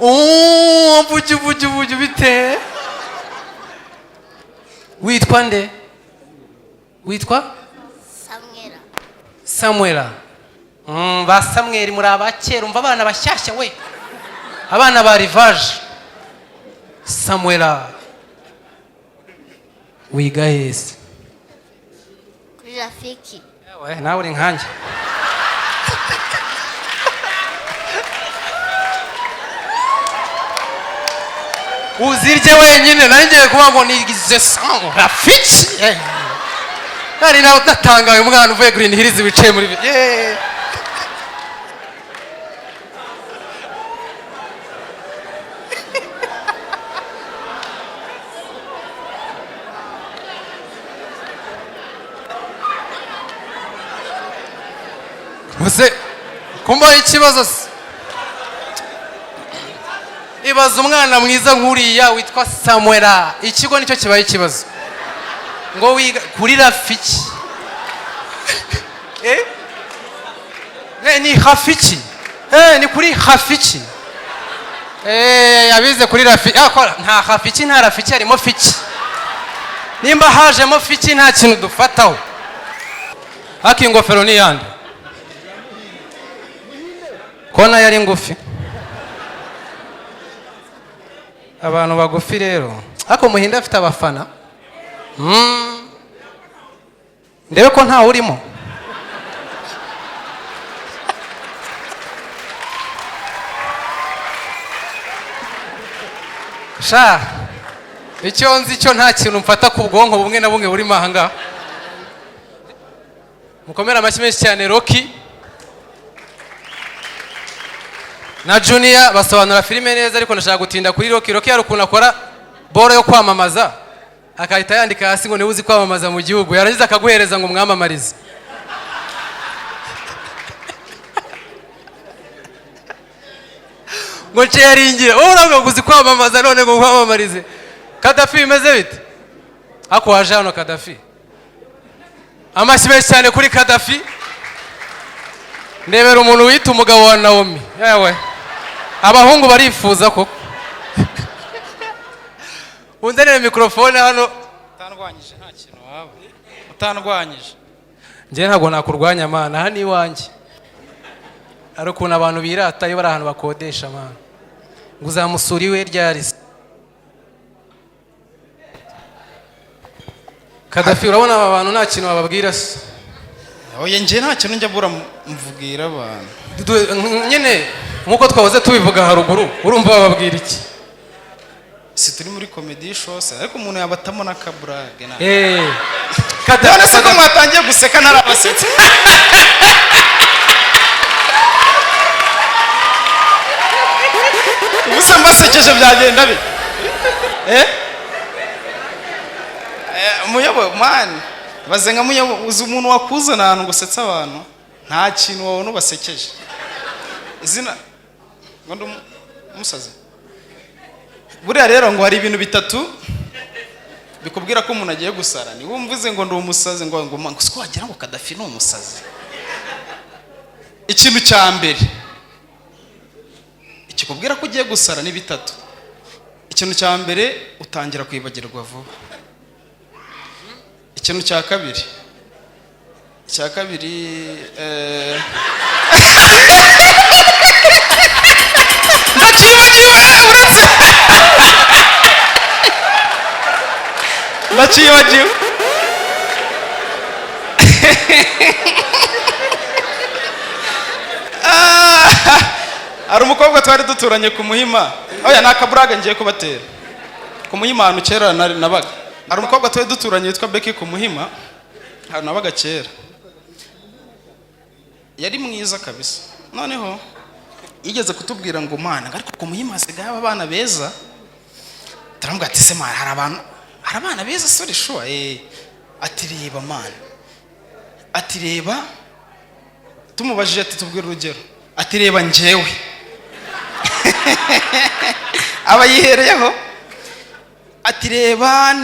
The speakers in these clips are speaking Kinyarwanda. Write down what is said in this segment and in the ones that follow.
Buju bite? Witwa nde? Witwa? Samuela. Ba Samuel muri abakera umva abana bashyashya we. Abana ba rivage. Samuela. Wiga hese? Kuri rafiki. Yawe nawe uri nkanjye. Uzirye wenyine nanjye kuba ngo nigize sang rafiki. Ari nawe utatangaye umwana uvuye Green Hills wicaye muri Bose kumba ikibazo ibaza umwana mwiza nkuriya witwa Samuela ikigo nicyo kibaye ikibazo ngo wiga kuri rafiki ni rafiki ni kuri rafiki yabize kuri rafiki nta rafiki nta rafiki harimo fiki nimba hajemo fiki nta kintu dufataho haki ingofero ni yandi kona yari ngufi abantu bagufi rero ako muhinda afite abafana ndebe ko nta urimo sha icyo nzi cyo nta kintu mfata ku bwonko bumwe na bumwe buri mahanga mukomera amashyi menshi cyane Rocky na Junior basobanura filime neza ariko ndashaka gutinda kuri Rocky yari ukuntu akora boro yo kwamamaza akahita yandika hasi ngo niwe uzi kwamamaza mu gihugu yarangiza akaguhereza ngo mwamamarize ngo ceringira urabwo guzi kwamamaza none ngo kwamamarize Kadaffi imeze bite ako waje hano Kadaffi amashyi menshi cyane kuri Kadaffi ndebera umuntu wita umugabo wa Naomi yewe abahungu barifuza koko undanire mikrofone hano utandwanyije nta kintu waba utandwanyije nje ntago nakurwanya mana hani iwanjye ari ukuntu abantu birata iyo bari ahantu bakodesha mana ngo uzamusura iwe ryari Kadaffi urabona aba bantu nta kintu bababwira se oye nje nta kintu njya bura mvugira abantu nyene nkuko twahoze tubivuga haruguru urumva bababwira iki si turi muri comedy shows ariko umuntu yabatamo na kaburage na Kadaffi se ko mwatangiye guseka narabasetse ubuse mbasekeje byagenda bi muyobo man bazenga muyobo uzi umuntu wakuzana ahantu gusetsa abantu nta kintu wabona basekeje izina ngo umusazi buriya rero ngo hari ibintu bitatu bikubwira ko umuntu agiye gusara ni wumvuze ngo ndi umusazi ngo siko wagira ngo Kadaffi ni umusazi ikintu cya mbere ikikubwira ko ugiye gusara ni bitatu ikintu cya mbere utangira kwibagirwa vuba ikintu cya kabiri ndacibagiwe hari umukobwa twari duturanye ku Muhima oya nakaburage ngiye kubatera ku Muhima ahantu kera nabaga hari umukobwa twari duturanye witwa Becky ku Muhima ahantu nabaga kera yari mwiza kabisa noneho yigeze kutubwira ngo mana ariko ku Muhima hasigaye abana beza turambwira ati se mana hari abana beza sorry sure ati reba mana ati reba tumubajije ati tubwire urugero ati reba njyewe aba yihereyeho ati reba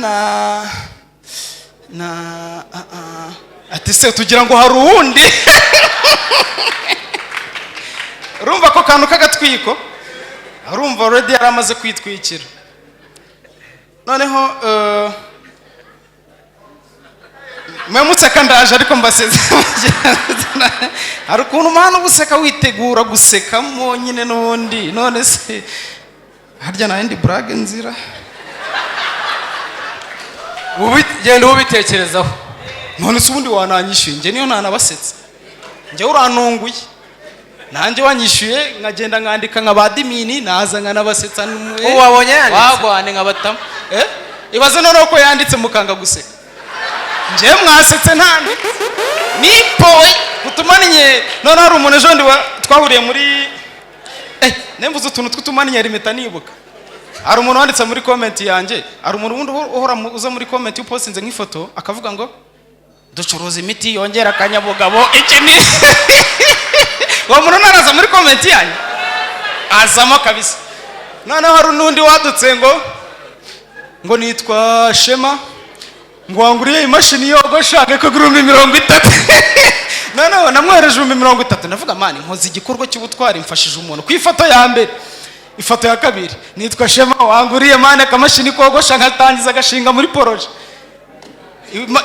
ati se tugira ngo hari uwundi urumva ko kantu kagatwiko urumva already yaramaze kwitwikira. Noneho museka ndaje ariko mbaseze hari ukuntu umwana ubuseka witegura gusekamo nyine n'ubundi none se harya nayindi brag nzira genda ubitekerezaho. none se ubundi wananyishyuye njye niyo nanabasetsa njye urantunguye nanjye wanyishyuye nkagenda nkandika nka badimini naza nkanabasetsa wabonye yanditse wagwane nkabatamo ibaze noneho ko yanditse mukanga guseka njye mwasetse ntandi nipowe utumaniye none hari umuntu ejo ndi twahuriye muri nemvuze utuntu tw'utumaniye rimeta nibuka hari umuntu wanditse muri comment yanjye hari umuntu wundi uhora uza muri comment y'upostinze nk'ifoto akavuga ngo ducuruza imiti yongera akanyabugabo iki ni uwo muntu naraza muri comment yanjye azamo kabisa noneho hari n'undi wadutse ngo nitwa Shema ngo wanguriye imashini yogosha akagura 30 noneho namwohereje 30 ndavuga mani nkoze igikorwa cy'ubutwari mfashije umuntu ku ifoto ya mbere. Ifoto ya kabiri nitwa Shema wanguriye mani akamashini kogosha nkatangiza agashinga muri poroje.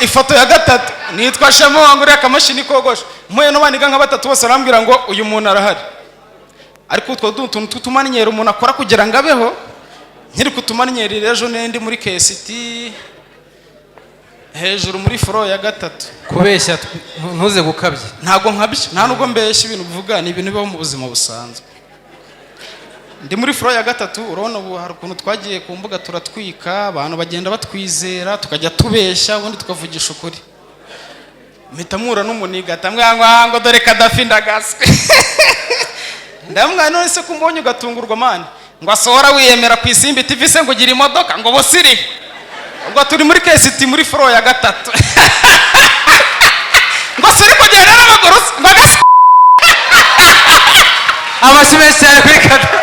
Ifoto ya gatatu nitwa Shema wanguriye akamashini kogosha mwe no baniga nka batatu bose arambwira ngo uyu muntu arahari. Ariko utwo tuntu tutumaninyera umuntu akora kugira ngo abeho nkiri kutumaninyera ejo nendi muri KST hejuru muri foro ya gatatu. Kubeshya ntuze gukabye. Ntago nkabye nta nubwo mbeshya ibintu bivuga ni ibintu bibaho mu buzima busanzwe. Ndi muri foro ya gatatu urabona ubu hari ukuntu twagiye ku mbuga turatwika abantu bagenda batwizera tukajya tubeshya ubundi tukavugisha ukuri. Mitamura n'umuniga tamwanga ngo dore Kadaffi ndagaswe. Ndamwa none se kumbonye ugatungurwa mani ngo asohora wiyemera ku Isimbi TV se ngo gira imodoka ngo bosiri ubwo turi muri KST muri foro ya gatatu ngo siri kugenda n'amaguru ngo agaswe amashimwe cyane kuri Kadaffi.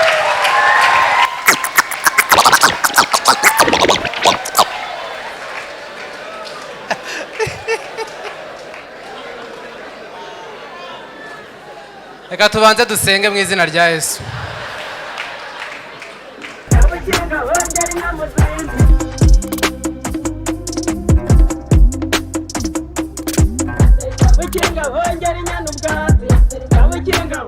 Reka tubanze dusenge mu izina rya Yesu. Kabukinga hongera inyana ubwatsi, kabukinga